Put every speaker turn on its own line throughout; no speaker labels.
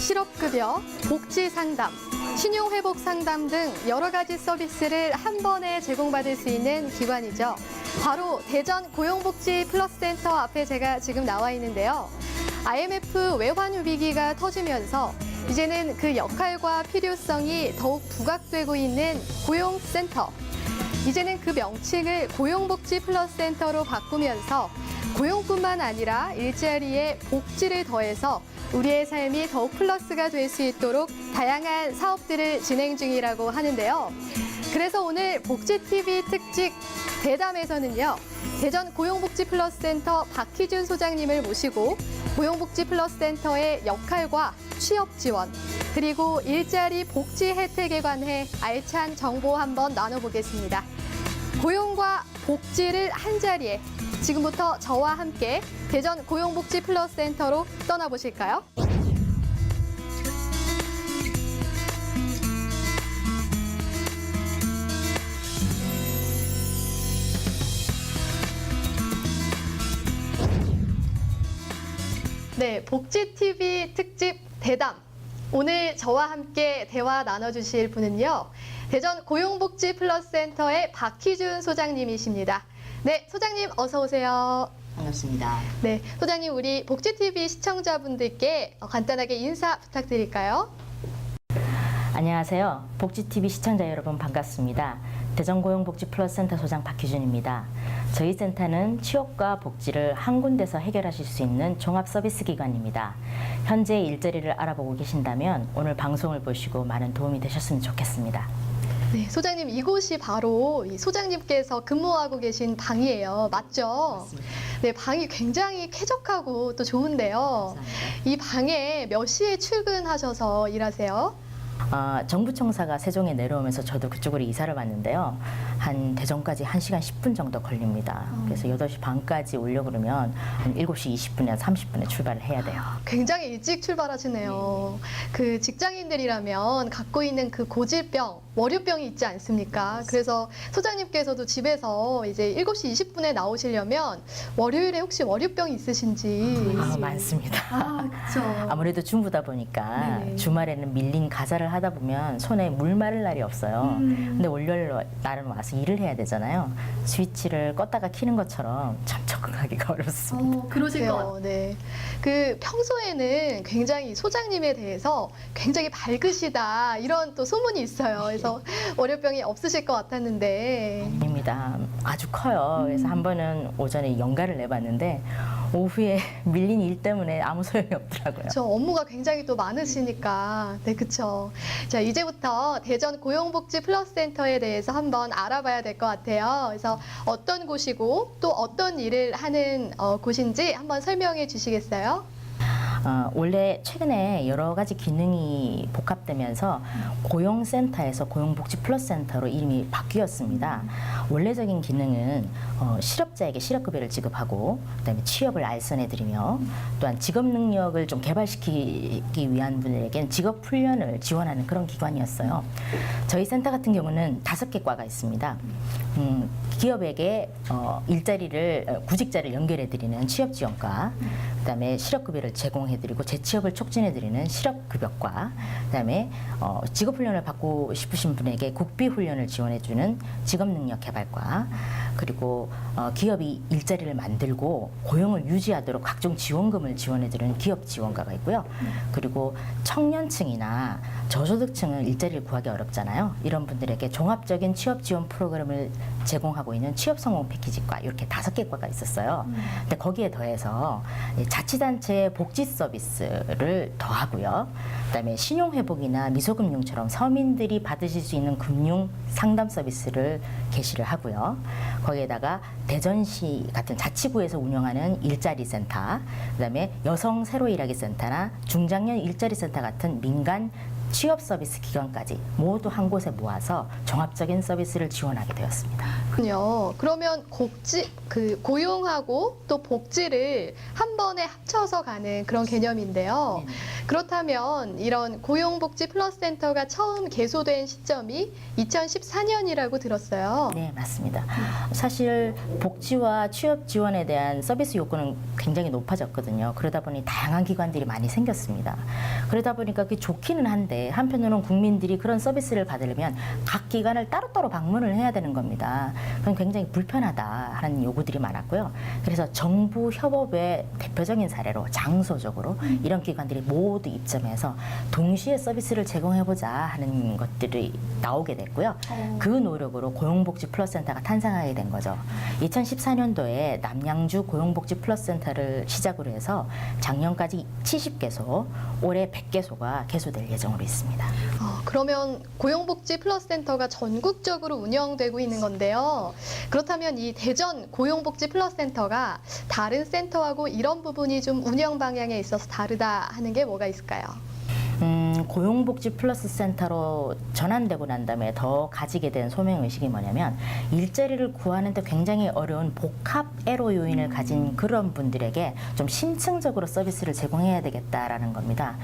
실업급여, 복지상담, 신용회복 상담 등 여러 가지 서비스를 한 번에 제공받을 수 있는 기관이죠. 바로 대전 고용복지플러스센터 앞에 제가 지금 나와 있는데요. IMF 외환 위기가 터지면서 이제는 그 역할과 필요성이 더욱 부각되고 있는 고용센터. 이제는 그 명칭을 고용복지플러스센터로 바꾸면서 고용뿐만 아니라 일자리에 복지를 더해서 우리의 삶이 더욱 플러스가 될 수 있도록 다양한 사업들을 진행 중이라고 하는데요. 그래서 오늘 복지TV 특집 대담에서는요. 대전 고용복지플러스센터 박희준 소장님을 모시고 고용복지플러스센터의 역할과 취업 지원, 그리고 일자리 복지 혜택에 관해 알찬 정보 한번 나눠보겠습니다. 고용과 복지를 한자리에 지금부터 저와 함께 대전 고용복지플러스센터로 떠나보실까요? 네, 복지TV 특집 대담. 오늘 저와 함께 대화 나눠주실 분은요. 대전 고용복지플러스센터의 박희준 소장님이십니다. 네, 소장님 어서 오세요.
반갑습니다.
네, 소장님 우리 복지TV 시청자분들께 간단하게 인사 부탁드릴까요?
안녕하세요. 복지TV 시청자 여러분 반갑습니다. 대전고용복지플러스센터 소장 박희준입니다. 저희 센터는 취업과 복지를 한 군데서 해결하실 수 있는 종합서비스 기관입니다. 현재 일자리를 알아보고 계신다면 오늘 방송을 보시고 많은 도움이 되셨으면 좋겠습니다.
네, 소장님 이곳이 바로 이 소장님께서 근무하고 계신 방이에요. 맞죠?
맞습니다.
네, 방이 굉장히 쾌적하고 또 좋은데요.
감사합니다.
이 방에 몇 시에 출근하셔서 일하세요?
정부 청사가 세종에 내려오면서 저도 그쪽으로 이사를 왔는데요. 한 대전까지 1시간 10분 정도 걸립니다. 그래서 8시 반까지 오려고 그러면 한 7시 20분이나 30분에 출발을 해야 돼요.
굉장히 일찍 출발하시네요. 그 직장인들이라면 갖고 있는 그 고질병, 월요병이 있지 않습니까? 그래서 소장님께서도 집에서 이제 7시 20분에 나오시려면 월요일에 혹시 월요병이 있으신지.
많습니다.
그렇죠.
아무래도 중부다 보니까
네네.
주말에는 밀린 가사를 하다 보면 손에 물 마를 날이 없어요. 근데 월요일 날은 와서 일을 해야 되잖아요. 스위치를 껐다가 켜는 것처럼 참 적응하기가 어렵습니다.
그러실 것 같아요. 네. 그 평소에는 굉장히 소장님에 대해서 굉장히 밝으시다 이런 또 소문이 있어요. 그래서 월요병이 없으실 것 같았는데.
입니다. 아주 커요. 그래서 한 번은 오전에 연가를 내봤는데 오후에 밀린 일 때문에 아무 소용이 없더라고요.
저 업무가 굉장히 또 많으시니까. 네, 그쵸. 자, 이제부터 대전 고용복지플러스센터에 대해서 한번 알아봐야 될 것 같아요. 그래서 어떤 곳이고 또 어떤 일을 하는 곳인지 한번 설명해 주시겠어요?
원래 최근에 여러 가지 기능이 복합되면서 고용센터에서 고용복지플러스센터로 이름이 바뀌었습니다. 원래적인 기능은 실업자에게 실업급여를 지급하고 그다음에 취업을 알선해드리며 또한 직업 능력을 좀 개발시키기 위한 분들에게는 직업 훈련을 지원하는 그런 기관이었어요. 저희 센터 같은 경우는 5개 과가 있습니다. 기업에게 일자리를 구직자를 연결해드리는 취업지원과, 그다음에 실업급여를 제공해드리고 재취업을 촉진해드리는 실업급여과, 그다음에 직업훈련을 받고 싶으신 분에게 국비훈련을 지원해주는 직업능력개발과, 그리고 기업이 일자리를 만들고 고용을 유지하도록 각종 지원금을 지원해드리는 기업지원과가 있고요. 그리고 청년층이나 저소득층은 일자리를 구하기 어렵잖아요. 이런 분들에게 종합적인 취업지원 프로그램을 제공하고 있는 취업성공 패키지과, 이렇게 5개 과가 있었어요. 근데 거기에 더해서 자치단체의 복지 서비스를 더하고요. 그다음에 신용회복이나 미소금융처럼 서민들이 받으실 수 있는 금융 상담 서비스를 개시를 하고요. 거기에다가 대전시 같은 자치구에서 운영하는 일자리 센터, 그다음에 여성 새로 일하기 센터나 중장년 일자리 센터 같은 민간 취업 서비스 기관까지 모두 한 곳에 모아서 종합적인 서비스를 지원하게 되었습니다.
그러면 고용하고 또 복지를 한 번에 합쳐서 가는 그런 개념인데요. 그렇다면 이런 고용복지 플러스 센터가 처음 개소된 시점이 2014년이라고 들었어요.
네, 맞습니다. 사실 복지와 취업 지원에 대한 서비스 요구는 굉장히 높아졌거든요. 그러다 보니 다양한 기관들이 많이 생겼습니다. 그러다 보니까 그게 좋기는 한데 한편으로는 국민들이 그런 서비스를 받으려면 각 기관을 따로따로 방문을 해야 되는 겁니다. 그건 굉장히 불편하다 하는 요구들이 많았고요. 그래서 정부 협업의 대표적인 사례로 장소적으로 이런 기관들이 모두 입점해서 동시에 서비스를 제공해보자 하는 것들이 나오게 됐고요. 그 노력으로 고용복지 플러스센터가 탄생하게 된 거죠. 2014년도에 남양주 고용복지 플러스센터를 시작으로 해서 작년까지 70개소, 올해 100개소가 개소될 예정으로 있습니다.
그러면 고용복지 플러스 센터가 전국적으로 운영되고 있는 건데요. 그렇다면 이 대전 고용복지 플러스 센터가 다른 센터하고 이런 부분이 좀 운영 방향에 있어서 다르다 하는 게 뭐가 있을까요?
고용복지 플러스 센터로 전환되고 난 다음에 더 가지게 된 소명의식이 뭐냐면 일자리를 구하는데 굉장히 어려운 복합 애로 요인을 가진 그런 분들에게 좀 심층적으로 서비스를 제공해야 되겠다라는 겁니다.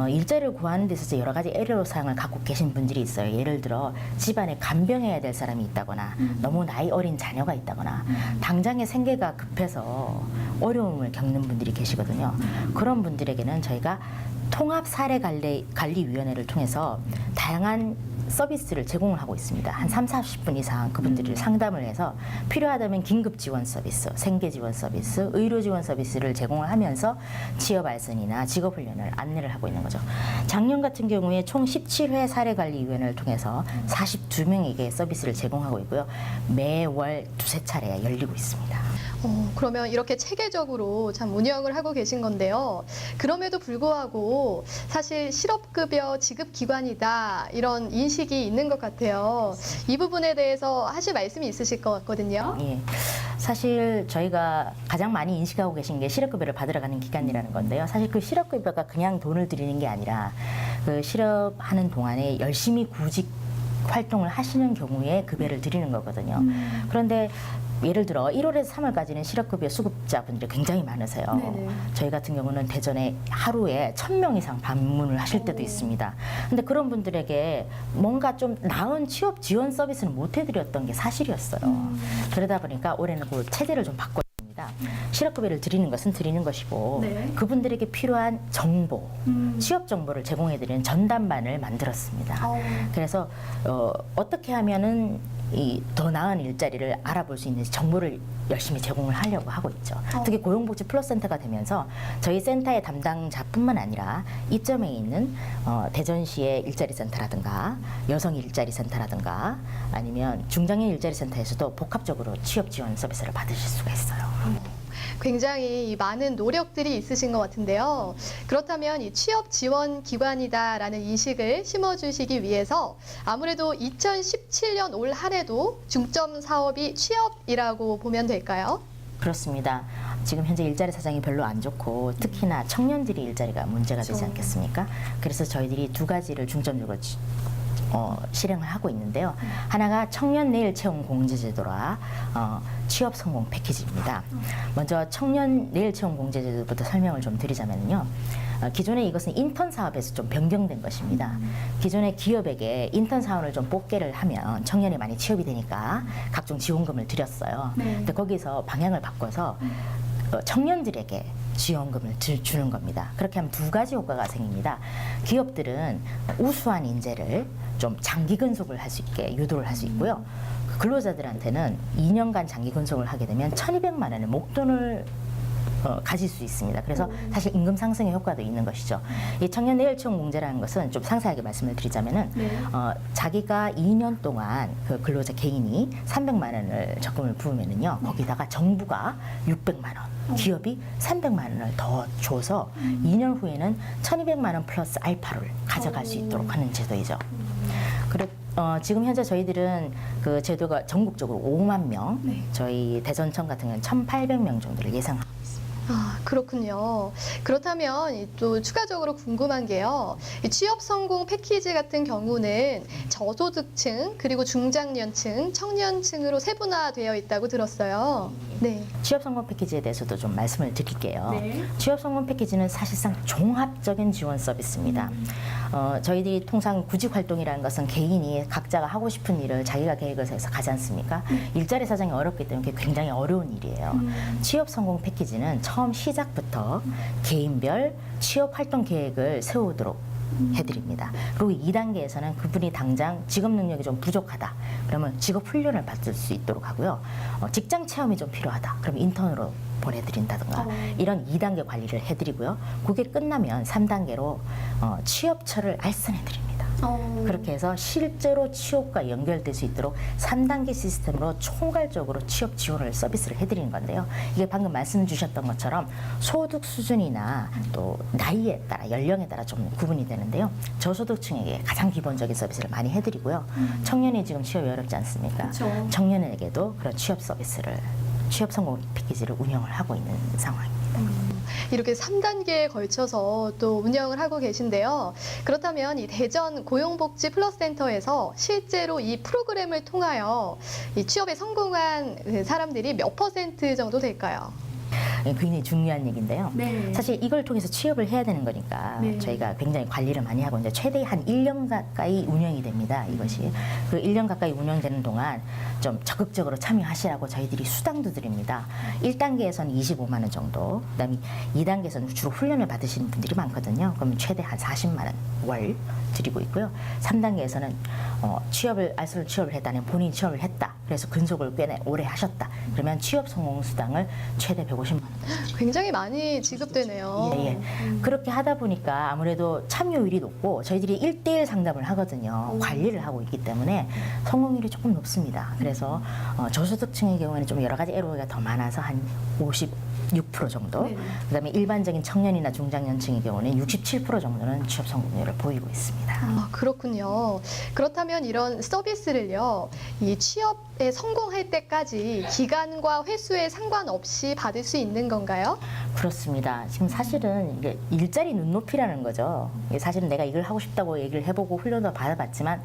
일자리를 구하는 데 있어서 여러 가지 애로사항을 갖고 계신 분들이 있어요. 예를 들어 집안에 간병해야 될 사람이 있다거나 너무 나이 어린 자녀가 있다거나 당장의 생계가 급해서 어려움을 겪는 분들이 계시거든요. 그런 분들에게는 저희가 통합사례관리위원회를 통해서 다양한 서비스를 제공을 하고 있습니다. 한 30-40분 이상 그분들을 상담을 해서 필요하다면 긴급 지원 서비스, 생계 지원 서비스, 의료 지원 서비스를 제공을 하면서 취업 알선이나 직업 훈련을 안내를 하고 있는 거죠. 작년 같은 경우에 총 17회 사례관리위원회를 통해서 42명에게 서비스를 제공하고 있고요. 매월 2-3차례 열리고 있습니다.
그러면 이렇게 체계적으로 참 운영을 하고 계신 건데요. 그럼에도 불구하고 사실 실업급여 지급기관이다 이런 인식이 있는 것 같아요. 이 부분에 대해서 하실 말씀이 있으실 것 같거든요.
예. 사실 저희가 가장 많이 인식하고 계신 게 실업급여를 받으러 가는 기관이라는 건데요. 사실 그 실업급여가 그냥 돈을 드리는 게 아니라 그 실업하는 동안에 열심히 구직 활동을 하시는 경우에 급여를 드리는 거거든요. 그런데 예를 들어 1월에서 3월까지는 실업급여 수급자분들이 굉장히 많으세요.
네네.
저희 같은 경우는 대전에 하루에 1000명 이상 방문을 하실 때도 있습니다. 근데 그런 분들에게 뭔가 좀 나은 취업 지원 서비스는 못 해드렸던 게 사실이었어요. 그러다 보니까 올해는 그 체제를 좀 바꿨습니다. 실업급여를 드리는 것은 드리는 것이고
네.
그분들에게 필요한 정보, 취업 정보를 제공해드리는 전담반을 만들었습니다. 그래서 어떻게 하면은 더 나은 일자리를 알아볼 수 있는 정보를 열심히 제공을 하려고 하고 있죠. 특히 고용복지 플러스센터가 되면서 저희 센터의 담당자뿐만 아니라 이점에 있는 대전시의 일자리센터라든가 여성 일자리센터라든가 아니면 중장년 일자리센터에서도 복합적으로 취업 지원 서비스를 받으실 수가 있어요.
굉장히 많은 노력들이 있으신 것 같은데요. 그렇다면 이 취업 지원 기관이다라는 인식을 심어주시기 위해서 아무래도 2017년 올 한 해도 중점 사업이 취업이라고 보면 될까요?
그렇습니다. 지금 현재 일자리 사정이 별로 안 좋고 특히나 청년들이 일자리가 문제가 되지 않겠습니까? 그래서 저희들이 두 가지를 중점적으로 실행을 하고 있는데요. 하나가 청년 내일 채용 공제 제도라 취업 성공 패키지입니다. 먼저 청년 내일 채용 공제 제도부터 설명을 좀 드리자면요. 기존에 이것은 인턴 사업에서 좀 변경된 것입니다. 기존에 기업에게 인턴 사원을 좀 뽑게를 하면 청년이 많이 취업이 되니까 각종 지원금을 드렸어요. 근데 거기서 방향을 바꿔서 청년들에게 지원금을 주는 겁니다. 그렇게 하면 두 가지 효과가 생깁니다. 기업들은 우수한 인재를 좀 장기 근속을 할 수 있게 유도를 할 수 있고요. 근로자들한테는 2년간 장기 근속을 하게 되면 1,200만 원의 목돈을 가질 수 있습니다. 그래서 사실 임금 상승의 효과도 있는 것이죠. 이 청년 내일 채용 공제라는 것은 좀 상세하게 말씀을 드리자면은 자기가 2년 동안 그 근로자 개인이 300만 원을 적금을 부으면은요, 거기다가 정부가 600만 원, 기업이 300만 원을 더 줘서 2년 후에는 1,200만 원 플러스 알파를 가져갈 수 있도록 하는 제도이죠. 지금 현재 저희들은 그 제도가 전국적으로 5만 명, 저희 대전청 같은 경우는 1,800명 정도를 예상하고 있습니다.
아, 그렇군요. 그렇다면 또 추가적으로 궁금한 게요. 이 취업 성공 패키지 같은 경우는 저소득층, 그리고 중장년층, 청년층으로 세분화되어 있다고 들었어요. 네.
취업 성공 패키지에 대해서도 좀 말씀을 드릴게요.
네.
취업 성공 패키지는 사실상 종합적인 지원 서비스입니다. 저희들이 통상 구직 활동이라는 것은 개인이 각자가 하고 싶은 일을 자기가 계획을 해서 가지 않습니까? 일자리 사정이 어렵기 때문에 그게 굉장히 어려운 일이에요. 취업 성공 패키지는 처음 시작부터 개인별 취업 활동 계획을 세우도록 해드립니다. 그리고 2단계에서는 그분이 당장 직업 능력이 좀 부족하다. 그러면 직업 훈련을 받을 수 있도록 하고요. 직장 체험이 좀 필요하다. 그럼 인턴으로 보내드린다든가 이런 2단계 관리를 해드리고요. 그게 끝나면 3단계로 취업처를 알선해드립니다. 그렇게 해서 실제로 취업과 연결될 수 있도록 3단계 시스템으로 총괄적으로 취업 지원을 서비스를 해드리는 건데요. 이게 방금 말씀 주셨던 것처럼 소득 수준이나 또 나이에 따라 연령에 따라 좀 구분이 되는데요. 저소득층에게 가장 기본적인 서비스를 많이 해드리고요. 청년이 지금 취업이 어렵지 않습니까?
그렇죠.
청년에게도 그런 취업 서비스를 취업 성공 패키지를 운영을 하고 있는 상황입니다.
이렇게 3단계에 걸쳐서 또 운영을 하고 계신데요. 그렇다면 이 대전 고용복지 플러스센터에서 실제로 이 프로그램을 통하여 이 취업에 성공한 그 사람들이 몇 % 정도 될까요?
굉장히 중요한 얘기인데요.
네.
사실 이걸 통해서 취업을 해야 되는 거니까
네.
저희가 굉장히 관리를 많이 하고 이제 최대 한 1년 가까이 운영이 됩니다. 이것이. 그 1년 가까이 운영되는 동안 좀 적극적으로 참여하시라고 저희들이 수당도 드립니다. 1단계에서는 25만 원 정도, 그다음에 2단계에서는 주로 훈련을 받으시는 분들이 많거든요. 그러면 최대 한 40만 원 월 드리고 있고요. 3단계에서는 알선을 취업을 했다는 본인이 취업을 했다. 그래서 근속을 꽤 오래 하셨다. 그러면 취업 성공 수당을 최대 150만 원.
굉장히 많이 지급되네요.
예, 예. 그렇게 하다 보니까 아무래도 참여율이 높고 저희들이 1대1 상담을 하거든요. 관리를 하고 있기 때문에 성공률이 조금 높습니다. 그래서 저소득층의 경우에는 좀 여러 가지 애로가 더 많아서 한 56% 정도.
네네.
그다음에 일반적인 청년이나 중장년층의 경우는 67% 정도는 취업 성공률을 보이고 있습니다.
아, 그렇군요. 그렇다면 이런 서비스를요, 이 취업에 성공할 때까지 기간과 횟수에 상관없이 받을 수 있는 건가요?
그렇습니다. 지금 사실은 이게 일자리 눈높이라는 거죠. 이게 사실은 내가 이걸 하고 싶다고 얘기를 해보고 훈련도 받아봤지만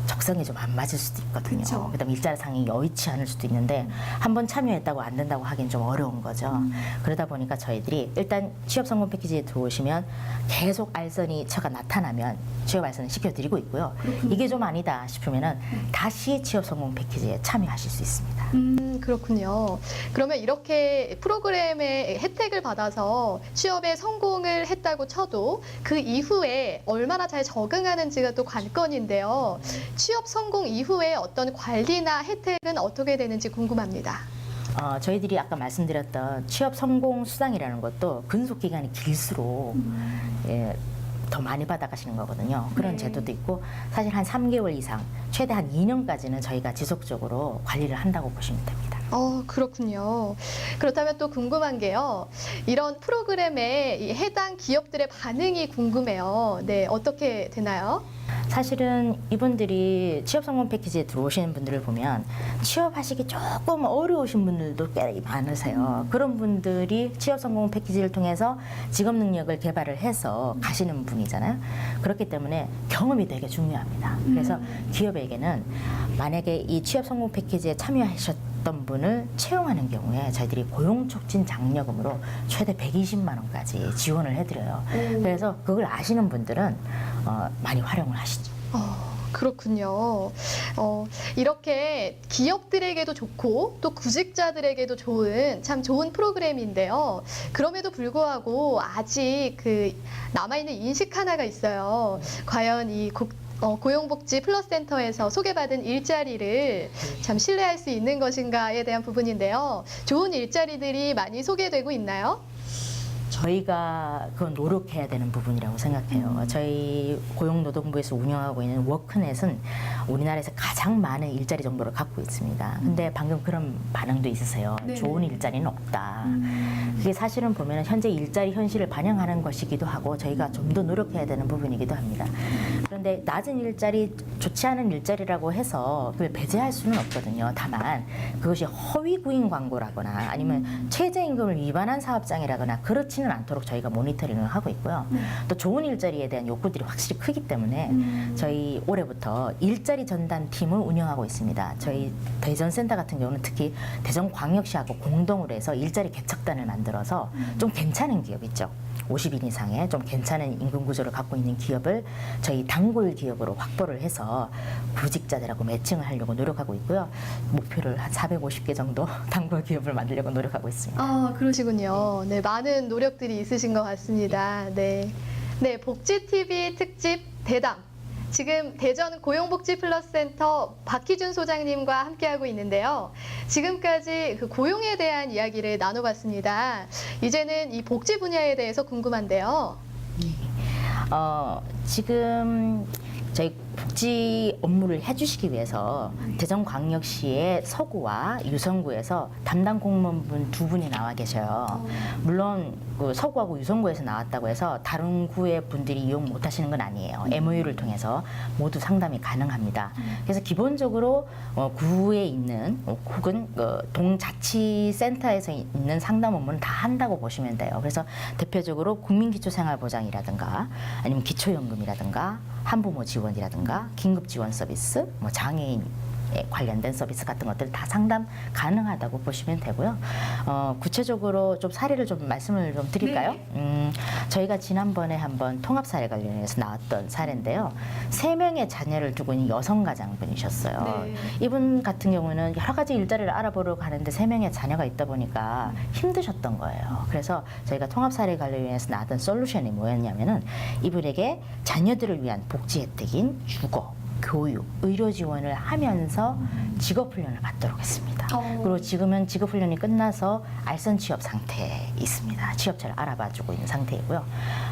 적성에 좀 안 맞을 수도 있거든요.
그쵸.
그다음에 일자리 상이 여의치 않을 수도 있는데 한번 참여했다고 안 된다고 하기는 좀 어려운 거죠. 그러다 보니까 저희들이 일단 취업 성공 패키지에 들어오시면 계속 알선이 처가 나타나면 취업 알선을 시켜드리고 있고요. 이게 좀 아니다 싶으면은 다시 취업 성공 패키지에 참여하실 수 있습니다.
그렇군요. 그러면 이렇게 프로그램의 혜택을 받아서 취업에 성공을 했다고 쳐도 그 이후에 얼마나 잘 적응하는지가 또 관건인데요. 취업 성공 이후에 어떤 관리나 혜택은 어떻게 되는지 궁금합니다.
저희들이 아까 말씀드렸던 취업 성공 수당이라는 것도 근속 기간이 길수록 더 많이 받아가시는 거거든요. 그런
네.
제도도 있고 사실 한 3개월 이상, 최대 한 2년까지는 저희가 지속적으로 관리를 한다고 보시면 됩니다.
그렇군요. 그렇다면 또 궁금한 게요. 이런 프로그램에 이 해당 기업들의 반응이 궁금해요. 네, 어떻게 되나요?
사실은 이분들이 취업 성공 패키지에 들어오시는 분들을 보면 취업하시기 조금 어려우신 분들도 꽤 많으세요. 그런 분들이 취업 성공 패키지를 통해서 직업 능력을 개발을 해서 가시는 분이잖아요. 그렇기 때문에 경험이 되게 중요합니다. 그래서 기업에게는 만약에 이 취업 성공 패키지에 참여하셨던 분을 채용하는 경우에 저희들이 고용 촉진 장려금으로 최대 120만 원까지 지원을 해드려요. 그래서 그걸 아시는 분들은 많이 활용을 하시죠.
그렇군요. 이렇게 기업들에게도 좋고 또 구직자들에게도 참 좋은 프로그램인데요. 그럼에도 불구하고 아직 그 남아있는 인식 하나가 있어요. 과연 이 고용복지 플러스센터에서 소개받은 일자리를 참 신뢰할 수 있는 것인가에 대한 부분인데요. 좋은 일자리들이 많이 소개되고 있나요?
저희가 그건 노력해야 되는 부분이라고 생각해요. 저희 고용노동부에서 운영하고 있는 워크넷은 우리나라에서 가장 많은 일자리 정보를 갖고 있습니다. 근데 방금 그런 반응도 있으세요.
네.
좋은 일자리는 없다. 그게 사실은 보면 현재 일자리 현실을 반영하는 것이기도 하고 저희가 좀 더 노력해야 되는 부분이기도 합니다. 그런데 낮은 일자리, 좋지 않은 일자리라고 해서 그걸 배제할 수는 없거든요. 다만 그것이 허위 구인 광고라거나 아니면 최저임금을 위반한 사업장이라거나 그렇지는 않도록 저희가 모니터링을 하고 있고요. 또 좋은 일자리에 대한 욕구들이 확실히 크기 때문에 저희 올해부터 일자리 전담팀을 운영하고 있습니다. 저희 대전센터 같은 경우는 특히 대전광역시하고 공동으로 해서 일자리 개척단을 만들어서 좀 괜찮은 기업 있죠. 50인 이상의 좀 괜찮은 임금 구조를 갖고 있는 기업을 저희 단골 기업으로 확보를 해서 구직자들하고 매칭을 하려고 노력하고 있고요. 목표를 한 450개 정도 단골 기업을 만들려고 노력하고 있습니다.
아, 그러시군요. 네, 많은 노력들이 있으신 것 같습니다. 네. 네, 복지TV 특집 대담. 지금 대전 고용복지플러스센터 박희준 소장님과 함께하고 있는데요. 지금까지 그 고용에 대한 이야기를 나눠봤습니다. 이제는 이 복지 분야에 대해서 궁금한데요.
지금 저희 복지 업무를 해주시기 위해서 대전광역시의 서구와 유성구에서 담당 공무원분 2분이 나와 계셔요. 물론 그 서구하고 유성구에서 나왔다고 해서 다른 구의 분들이 이용 못 하시는 건 아니에요. MOU를 통해서 모두 상담이 가능합니다. 그래서 기본적으로 구에 있는 혹은 동자치센터에서 있는 상담 업무는 다 한다고 보시면 돼요. 그래서 대표적으로 국민기초생활보장이라든가 아니면 기초연금이라든가 한부모 지원이라든가 긴급 지원 서비스, 뭐 장애인 관련된 서비스 같은 것들 다 상담 가능하다고 보시면 되고요. 구체적으로 좀 사례를 좀 말씀을 좀 드릴까요? 저희가 지난번에 한번 통합 사례 관련해서 나왔던 사례인데요. 3명의 자녀를 두고 있는 여성 가장분이셨어요.
네.
이분 같은 경우는 여러 가지 일자리를 알아보러 가는데 3명의 자녀가 있다 보니까 힘드셨던 거예요. 그래서 저희가 통합 사례 관련해서 나왔던 솔루션이 뭐였냐면은 이분에게 자녀들을 위한 복지 혜택인 주거, 교육, 의료 지원을 하면서 직업 훈련을 받도록 했습니다. 그리고 지금은 직업 훈련이 끝나서 알선 취업 상태에 있습니다. 취업처를 알아봐주고 있는 상태이고요.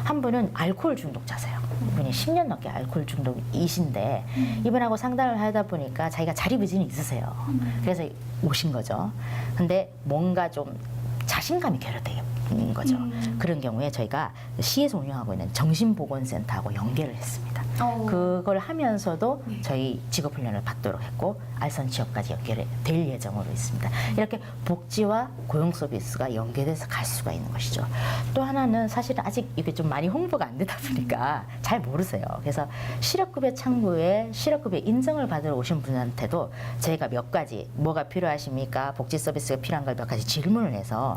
한 분은 알코올 중독자세요. 이분이 10년 넘게 알코올 중독이신데 이분하고 상담을 하다 보니까 자기가 자리부진이 있으세요. 그래서 오신 거죠. 근데 뭔가 좀 자신감이 결여되는 거죠. 그런 경우에 저희가 시에서 운영하고 있는 정신보건센터하고 연계를 했습니다. 그걸 하면서도 저희 직업훈련을 받도록 했고 알선 취업까지 연결될 예정으로 있습니다. 이렇게 복지와 고용 서비스가 연계돼서 갈 수가 있는 것이죠. 또 하나는 사실은 아직 이게 좀 많이 홍보가 안 되다 보니까 잘 모르세요. 그래서 실업급여 창구에 실업급여 인정을 받으러 오신 분한테도 저희가 몇 가지 뭐가 필요하십니까? 복지 서비스가 필요한 걸 몇 가지 질문을 해서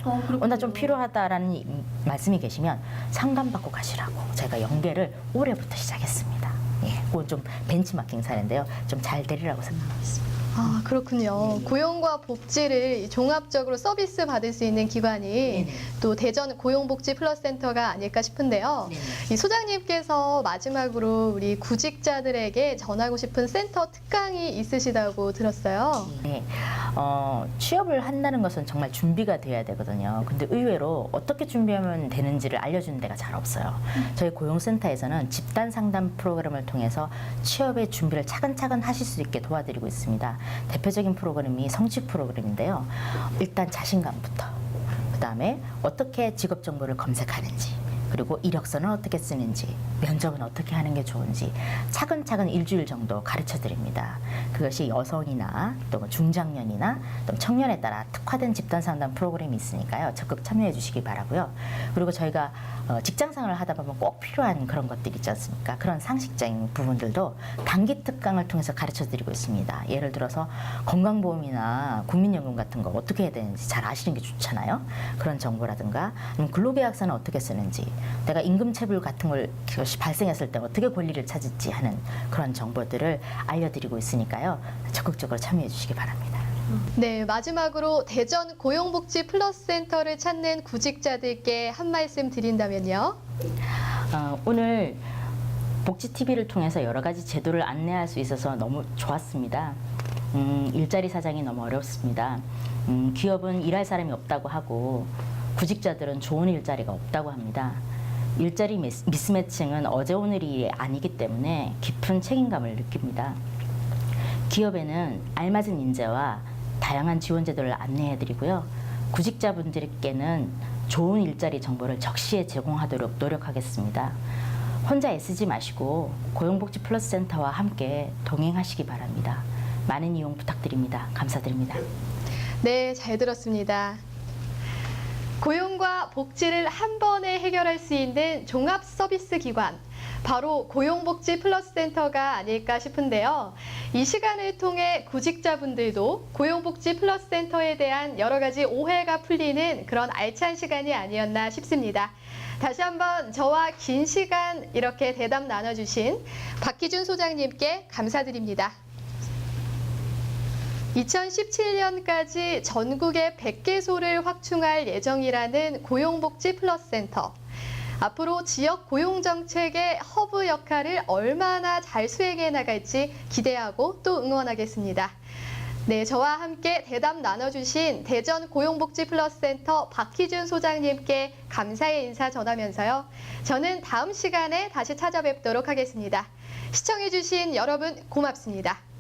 나 좀 필요하다라는 말씀이 계시면 상담받고 가시라고 저희가 연계를 올해부터 시작했습니다. 예, 그건 좀 벤치마킹 사례인데요. 좀 잘 되리라고 생각하고 있습니다.
아, 그렇군요. 고용과 복지를 종합적으로 서비스 받을 수 있는 기관이 또 대전 고용복지플러스센터가 아닐까 싶은데요. 이 소장님께서 마지막으로 우리 구직자들에게 전하고 싶은 센터 특강이 있으시다고 들었어요.
네, 취업을 한다는 것은 정말 준비가 돼야 되거든요. 근데 의외로 어떻게 준비하면 되는지를 알려주는 데가 잘 없어요. 저희 고용센터에서는 집단 상담 프로그램을 통해서 취업의 준비를 차근차근 하실 수 있게 도와드리고 있습니다. 대표적인 프로그램이 성취 프로그램인데요. 일단 자신감부터, 그 다음에 어떻게 직업 정보를 검색하는지, 그리고 이력서는 어떻게 쓰는지, 면접은 어떻게 하는 게 좋은지 차근차근 일주일 정도 가르쳐 드립니다. 그것이 여성이나 또 중장년이나 또 청년에 따라 특화된 집단 상담 프로그램이 있으니까요. 적극 참여해 주시기 바라고요. 그리고 저희가 직장생활을 하다 보면 꼭 필요한 그런 것들 있지 않습니까? 그런 상식적인 부분들도 단기 특강을 통해서 가르쳐 드리고 있습니다. 예를 들어서 건강보험이나 국민연금 같은 거 어떻게 해야 되는지 잘 아시는 게 좋잖아요. 그런 정보라든가 아니면 근로계약서는 어떻게 쓰는지, 내가 임금체불 같은 것이 발생했을 때 어떻게 권리를 찾을지 하는 그런 정보들을 알려드리고 있으니까요. 적극적으로 참여해 주시기 바랍니다.
네, 마지막으로 대전 고용복지플러스센터를 찾는 구직자들께 한 말씀 드린다면요.
오늘 복지TV를 통해서 여러 가지 제도를 안내할 수 있어서 너무 좋았습니다. 일자리 사정이 너무 어렵습니다. 기업은 일할 사람이 없다고 하고 구직자들은 좋은 일자리가 없다고 합니다. 일자리 미스매칭은 어제 오늘이 아니기 때문에 깊은 책임감을 느낍니다. 기업에는 알맞은 인재와 다양한 지원 제도를 안내해드리고요. 구직자분들께는 좋은 일자리 정보를 적시에 제공하도록 노력하겠습니다. 혼자 애쓰지 마시고 고용복지 플러스 센터와 함께 동행하시기 바랍니다. 많은 이용 부탁드립니다. 감사드립니다.
네, 잘 들었습니다. 고용과 복지를 한 번에 해결할 수 있는 종합 서비스 기관, 바로 고용복지 플러스 센터가 아닐까 싶은데요. 이 시간을 통해 구직자분들도 고용복지 플러스 센터에 대한 여러 가지 오해가 풀리는 그런 알찬 시간이 아니었나 싶습니다. 다시 한번 저와 긴 시간 이렇게 대담 나눠주신 박희준 소장님께 감사드립니다. 2017년까지 전국에 100개소를 확충할 예정이라는 고용복지 플러스 센터. 앞으로 지역 고용정책의 허브 역할을 얼마나 잘 수행해 나갈지 기대하고 또 응원하겠습니다. 네, 저와 함께 대담 나눠주신 대전 고용복지 플러스 센터 박희준 소장님께 감사의 인사 전하면서요. 저는 다음 시간에 다시 찾아뵙도록 하겠습니다. 시청해주신 여러분 고맙습니다.